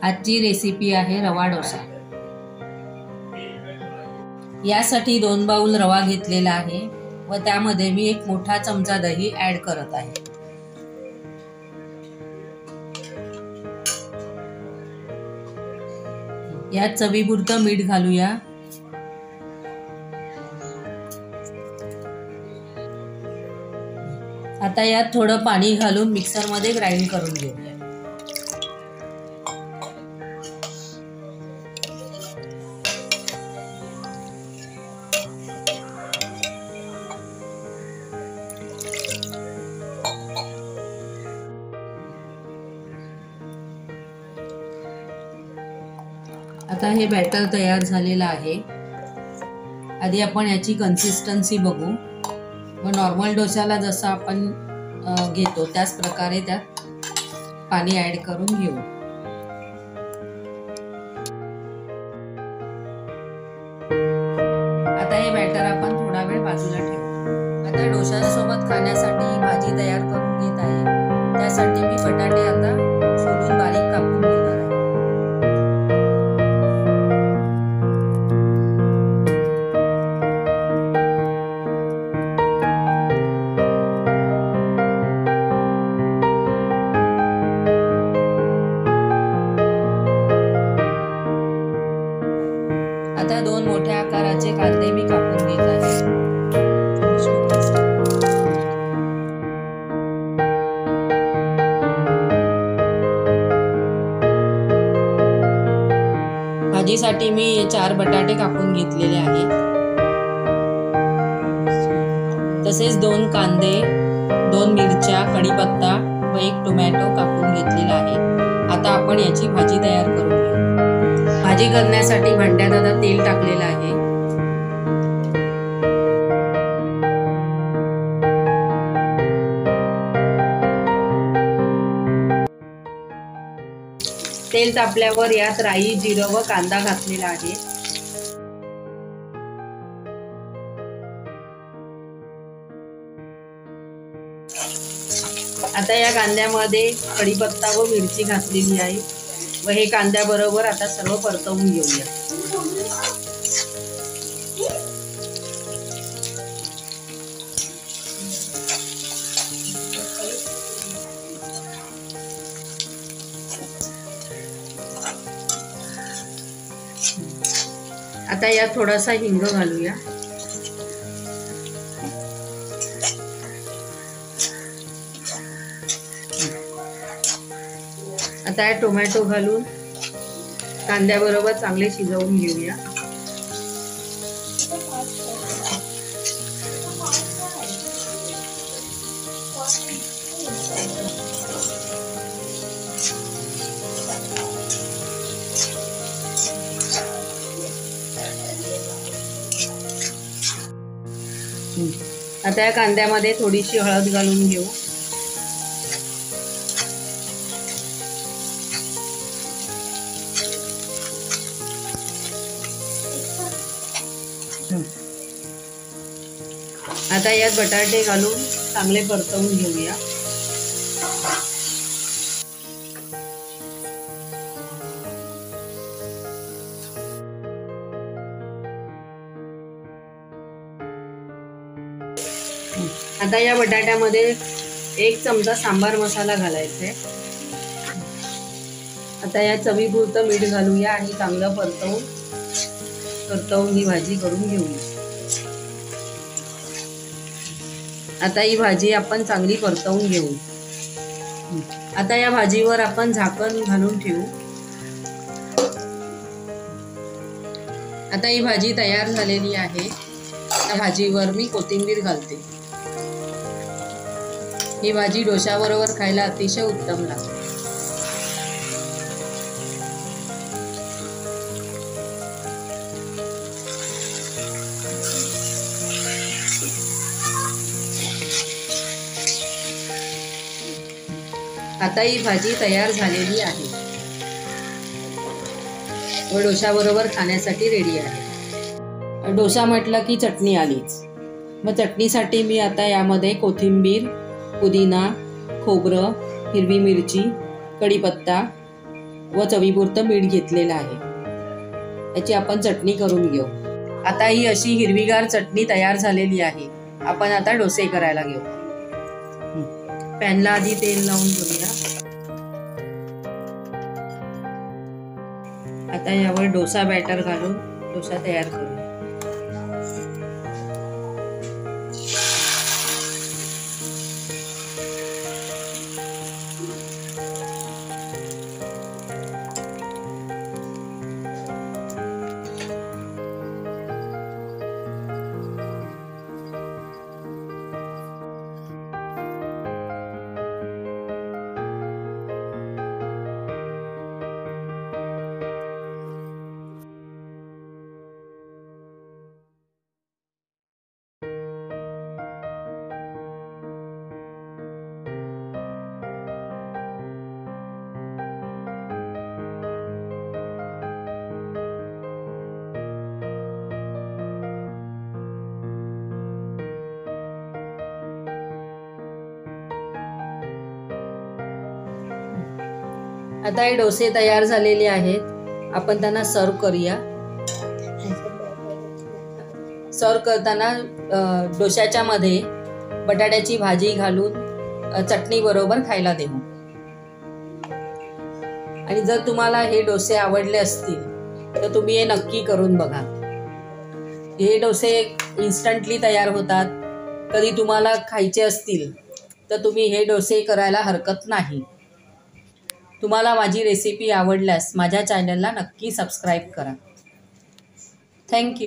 आजची रेसिपी आहे रवा डोसा। यासाठी 2 बाउल रवा घेतलेला आहे व त्यामध्ये मी 1 मोठा चमचा दही ऍड करत आहे। यात चवीपुरतं मीठ घालूया। आता यात थोडं पाणी घालून मिक्सर मध्ये ग्राइंड करून घेऊया। आता हे बॅटर तयार झालेलं आहे। आधी आपण याची कन्सिस्टन्सी बघू व नॉर्मल डोशाला जसं आपण घेतो त्याच प्रकारे त्यात पाणी ऍड करून घेऊ। आता हे बॅटर आपण थोडा वेळ बाजूला ठेवू। आता डोशासोबत खाण्यासाठी भाजी तयार करून घेत आहे। त्यासाठी मी बटाटे आता सोलून बारीक कापून घेणार आहे। आता 2 मोठ्या आकाराचे कांदे मी कापून घेत आहे। भाजीसाठी मी 4 बटाटे कापून घेतलेले आहेत। तसेच 2 कांदे, 2 मिरच्या, कढीपत्ता व 1 टोमॅटो कापून घेतलेला आहे। आता आपण याची भाजी तयार करून घेऊ। भाजी करण्यासाठी भांड्यात आता तेल टाकलेलं आहे। तेल तापल्यावर यात राई, जिरं व कांदा घातलेला आहे। आता या कांद्यामध्ये कढीपत्ता व मिरची घातलेली आहे व हे कांद्याबरोबर आता सर्व परतवून घेऊया। आता यात थोडासा हिंग घालूया। आता टोमॅटो घालून कांद्याबरोबर चांगले शिजवून घेऊया। आता या कांद्यामध्ये थोडीशी हळद घालून घेऊ। आता यात बटाटे घालून चांगले परतवून घेऊया। आता या बटाट्यामध्ये 1 चमचा सांबार मसाला घालायचा आहे। आता या चवीपुरतं मीठ घालूया आणि चांगलं परतवून ही भाजी करून घेऊया। आता ही भाजी आपण चांगली परतवून घेऊ। आता या भाजीवर आपण झाकण घालून ठेवू। आता ही भाजी तयार झालेली आहे। त्या भाजीवर मी कोथिंबीर घालते। ही भाजी डोशाबरोबर खायला अतिशय उत्तम लागते। आता ही भाजी तयार झालेली आहे व डोशाबरोबर खाण्यासाठी रेडी आहे। डोसा म्हटलं की चटणी आलीच। मग चटणीसाठी मी आता यामध्ये कोथिंबीर, पुदिना, खोबरं, हिरवी मिरची, कढीपत्ता व चवीपुरतं मीठ घेतलेलं आहे. याची आपण चटणी करून घेऊ. आता ही अशी हिरवीगार चटणी तयार झालेली आहे. आपण आता डोसे करायला घेऊ. पॅनला आधी तेल लावून घेऊया. आता यावर डोसा बॅटर घालून डोसा तयार करू. आता हे डोसे तयार झालेले आहेत. आपण त्यांना सर्व करूया. सर्व करताना डोश्याच्या मध्ये बटाट्याची भाजी घालून चटणी बरोबर खायला देऊ. आणि जर तुम्हाला हे डोसे आवडले असतील तर तुम्ही हे नक्की करून बघा. हे डोसे इन्स्टंटली तयार होतात. कधी तुम्हाला खायचे असतील तर तुम्ही हे डोसे करायला हरकत नाही. तुम्हाला माझी रेसिपी आवडल्यास माझ्या चॅनलला नक्की सबस्क्राईब करा. थँक्यू.